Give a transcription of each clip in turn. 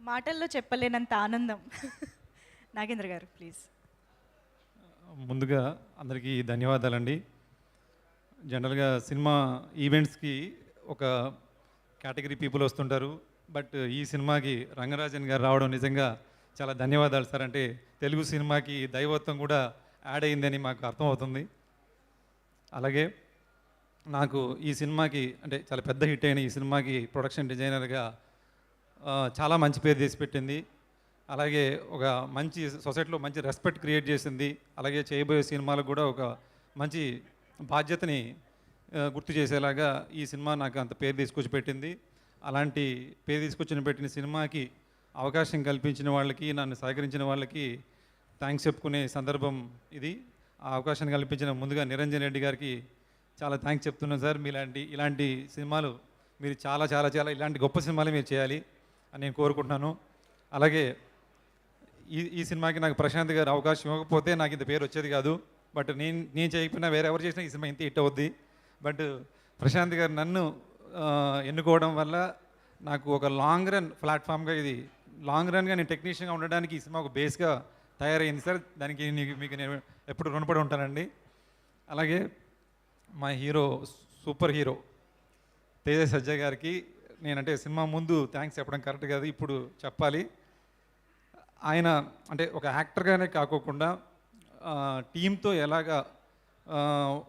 మాటల్లో చెప్పలేనంత ఆనందం. నాగేంద్ర గారు ప్లీజ్. ముందుగా అందరికీ ధన్యవాదాలండి. జనరల్గా సినిమా ఈవెంట్స్కి ఒక కేటగిరీ పీపుల్ వస్తుంటారు. బట్ ఈ సినిమాకి రంగరాజన్ గారు రావడం నిజంగా చాలా ధన్యవాదాలు సార్. అంటే తెలుగు సినిమాకి దైవత్వం కూడా యాడ్ అయిందని మాకు అర్థమవుతుంది. అలాగే నాకు ఈ సినిమాకి అంటే చాలా పెద్ద హిట్ అయిన ఈ సినిమాకి ప్రొడక్షన్ డిజైనర్గా చాలా మంచి పేరు చేసి పెట్టింది. అలాగే ఒక మంచి సొసైటీలో మంచి రెస్పెక్ట్ క్రియేట్ చేసింది. అలాగే చేయబోయే సినిమాలకు కూడా ఒక మంచి బాధ్యతని గుర్తు చేసేలాగా ఈ సినిమా నాకు అంత పేరు తీసుకొచ్చి పెట్టింది. అలాంటి పేరు తీసుకొచ్చి పెట్టిన సినిమాకి అవకాశం కల్పించిన వాళ్ళకి, నన్ను సహకరించిన వాళ్ళకి థ్యాంక్స్ చెప్పుకునే సందర్భం ఇది. ఆ అవకాశాన్ని కల్పించిన ముందుగా నిరంజన్ రెడ్డి గారికి చాలా థ్యాంక్స్ చెప్తున్నాను సార్. ఇలాంటి సినిమాలు మీరు చాలా చాలా చాలా ఇలాంటి గొప్ప సినిమాలు మీరు చేయాలి అని నేను కోరుకుంటున్నాను. అలాగే ఈ సినిమాకి నాకు ప్రశాంత్ గారు అవకాశం ఇవ్వకపోతే నాకు ఇంత పేరు వచ్చేది కాదు. బట్ నేను చేయకపోయినా వేరే ఎవరు చేసినా ఈ సినిమా ఇంత హిట్ అవుద్ది. బట్ ప్రశాంత్ గారు నన్ను ఎన్నుకోవడం వల్ల నాకు ఒక లాంగ్ రన్ ప్లాట్ఫామ్గా, ఇది లాంగ్ రన్గా నేను టెక్నీషియన్గా ఉండడానికి ఈ సినిమా ఒక బేస్గా తయారైంది సార్. దానికి మీకు నేను ఎప్పుడు రుణపడి ఉంటానండి. అలాగే మా హీరో, సూపర్ హీరో తేజ సజ్జా గారికి నేనంటే సినిమా ముందు థ్యాంక్స్ చెప్పడం కరెక్ట్ కాదు, ఇప్పుడు చెప్పాలి. ఆయన అంటే ఒక యాక్టర్గానే కాకోకుండా టీంతో ఎలాగా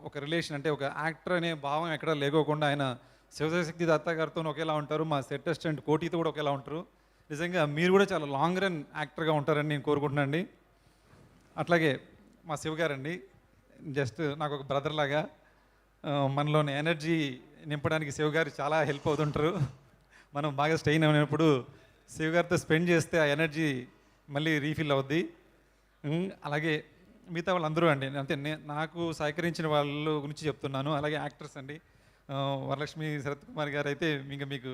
ఒక రిలేషన్, అంటే ఒక యాక్టర్ అనే భావం ఎక్కడ లేకోకుండా ఆయన శివశక్తి దత్తా గారితో ఒకేలా ఉంటారు, మా సెట్ అసిస్టెంట్ కోటితో కూడా ఒకేలా ఉంటారు. నిజంగా మీరు కూడా చాలా లాంగ్ రన్ యాక్టర్గా ఉంటారని నేను కోరుకుంటున్నాను అండి. అట్లాగే మా శివ గారండి, జస్ట్ నాకు ఒక బ్రదర్ లాగా మనలోని ఎనర్జీ నింపడానికి శివ గారు చాలా హెల్ప్ అవుతుంటారు. మనం బాగా స్ట్రెయిన్ అయినప్పుడు శివ గారితో స్పెండ్ చేస్తే ఆ ఎనర్జీ మళ్ళీ రీఫిల్ అవుద్ది. అలాగే మిగతా వాళ్ళందరూ అండి, అంటే నాకు సహకరించిన వాళ్ళ గురించి చెప్తున్నాను. అలాగే యాక్టర్స్ అండి, వరలక్ష్మి శరత్ కుమార్ గారు అయితే మీకు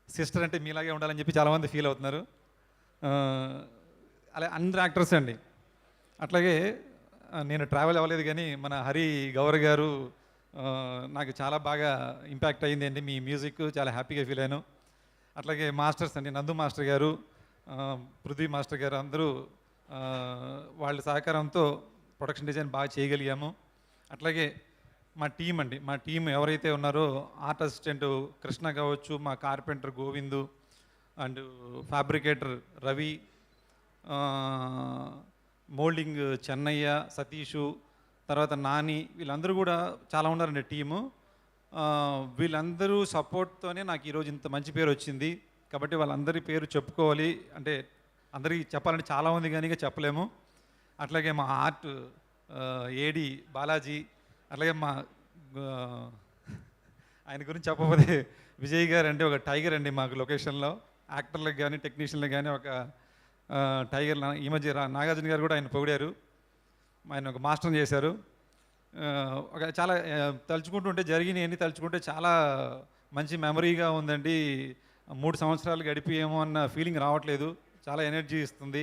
సిస్టర్ అంటే మీలాగే ఉండాలని చెప్పి చాలామంది ఫీల్ అవుతున్నారు. అలాగే అందరు యాక్టర్స్ అండి. అట్లాగే నేను ట్రావెల్ అవ్వలేదు కానీ మన హరి గౌర్ గారు నాకు చాలా బాగా ఇంపాక్ట్ అయ్యింది అండి. మీ మ్యూజిక్ చాలా హ్యాపీగా ఫీల్ అయ్యాను. అట్లాగే మాస్టర్స్ అండి, నందు మాస్టర్ గారు, పృథ్వీ మాస్టర్ గారు, అందరూ వాళ్ళ సహకారంతో ప్రొడక్షన్ డిజైన్ బాగా చేయగలిగాము. అట్లాగే మా టీం అండి, మా టీం ఎవరైతే ఉన్నారో ఆర్ట్ అసిస్టెంట్ కృష్ణ కావచ్చు, మా carpenter Govindu and fabricator Ravi, moulding Chennaiah, Satish, తర్వాత నాని, వీళ్ళందరూ కూడా చాలా ఉన్నారండి టీము. వీళ్ళందరూ సపోర్ట్తోనే నాకు ఈరోజు ఇంత మంచి పేరు వచ్చింది. కాబట్టి వాళ్ళందరి పేరు చెప్పుకోవాలి అంటే అందరికీ చెప్పాలంటే చాలా ఉంది కానీ చెప్పలేము. అట్లాగే మా ఆర్ట్ ఏడి బాలాజీ, అలాగే మా ఆయన గురించి చెప్పకపోతే విజయ్ గారు అంటే ఒక టైగర్ అండి మాకు లొకేషన్లో. యాక్టర్లకు కానీ టెక్నీషియన్లకు కానీ ఒక టైగర్. ఈ మధ్య నాగార్జున గారు కూడా ఆయన పొగిడారు, ఆయన ఒక మాస్టర్ చేశారు. ఒక చాలా తలుచుకుంటుంటే జరిగినవన్నీ తలుచుకుంటే చాలా మంచి మెమరీగా ఉందండి. 3 సంవత్సరాలు గడిపేమో అన్న ఫీలింగ్ రావట్లేదు, చాలా ఎనర్జీ ఇస్తుంది.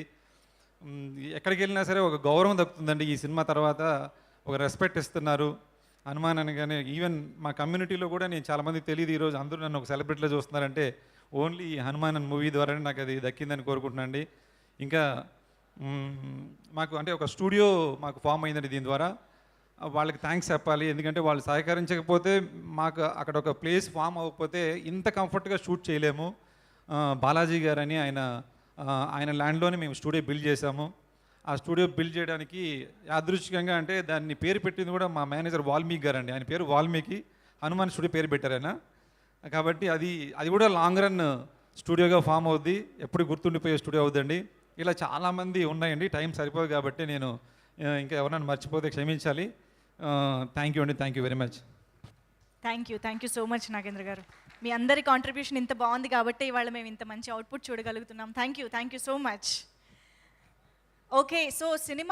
ఎక్కడికి వెళ్ళినా సరే ఒక గౌరవం దక్కుతుందండి. ఈ సినిమా తర్వాత ఒక రెస్పెక్ట్ ఇస్తున్నారు. హనుమాన్ అనగానే ఈవెన్ మా కమ్యూనిటీలో కూడా నేను చాలామందికి తెలియదు, ఈరోజు అందరూ నన్ను ఒక సెలబ్రిటీలో చూస్తున్నారంటే ఓన్లీ హనుమాన్ అనే మూవీ ద్వారానే నాకు అది దక్కిందని కోరుకుంటున్నాను అండి. ఇంకా మాకు అంటే ఒక స్టూడియో మాకు ఫామ్ అయిందండి దీని ద్వారా. వాళ్ళకి థ్యాంక్స్ చెప్పాలి, ఎందుకంటే వాళ్ళు సహకరించకపోతే మాకు అక్కడ ఒక ప్లేస్ ఫామ్ అవ్వకపోతే ఇంత కంఫర్ట్గా షూట్ చేయలేము. బాలాజీ గారని ఆయన ల్యాండ్లోనే మేము స్టూడియో బిల్డ్ చేశాము. ఆ స్టూడియో బిల్డ్ చేయడానికి యాదృచ్ఛికంగా అంటే దాన్ని పేరు పెట్టింది కూడా మా మేనేజర్ వాల్మీకి గారు అండి. ఆయన పేరు వాల్మీకి, హనుమాన్ స్టూడియో పేరు పెట్టారు ఆయన. కాబట్టి అది కూడా లాంగ్ రన్ స్టూడియోగా ఫామ్ అవుద్ది, ఎప్పుడు గుర్తుండిపోయే స్టూడియో అవుద్దండి. ఇలా చాలామంది ఉన్నాయండి, టైం సరిపోదు కాబట్టి నేను ఇంకా ఎవరైనా మర్చిపోతే క్షమించాలి. థ్యాంక్ యూ అండి, thank you very much. Thank you so much Nagendra గారు. మీ అందరి కాంట్రిబ్యూషన్ ఇంత బాగుంది కాబట్టి ఇవాళ మేము ఇంత మంచి అవుట్పుట్ చూడగలుగుతున్నాం. Thank you so much. Okay, so cinema